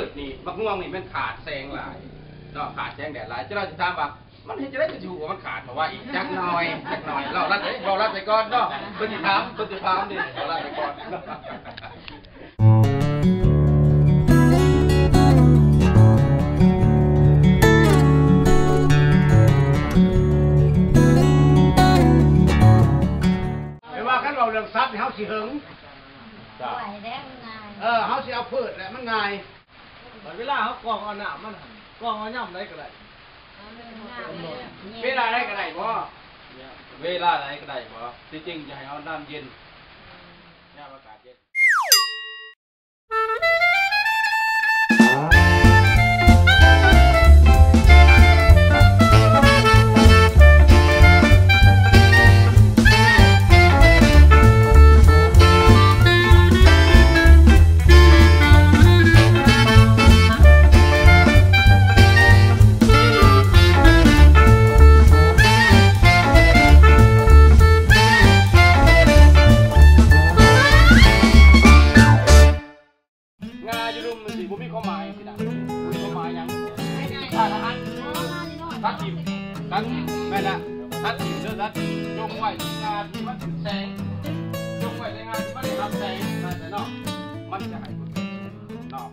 ดนี่มะม่วงนี่มันขาดแสงหลายเนาะขาดแสงแดดหลายจะเราจะถามว่ามันเห็นจะได้จะถูกว่ามันขาดเพราะว่าอีกจักหน่อยเราลัดไปก่อนเนาะเพิ่นสิถามดิเราลัดไปก่อนไม่ว่ากันเราเรื่องทรัพย์เฮาสิหึงเฮาสิเอาพืชแหละมันง่ายเวลาเขากรองเอาหนามมันกรองเอาย่ำได้ก็ได้เวลาได้ก็ได้บ่เวลาไหนก็ได้บ่จริงๆจะให้เอาน้ำเย็นน้ำอากาศเย็นผมมีความหมายสินะมีความหมายยังทานอาหารทัดทิมแม่ละทัดทิมเด้อทัดทิมจงไว้ที่งานที่มันถึงแสงจงไว้ในงานที่มันได้รับแสงแต่นอกมันจะหายผลนอก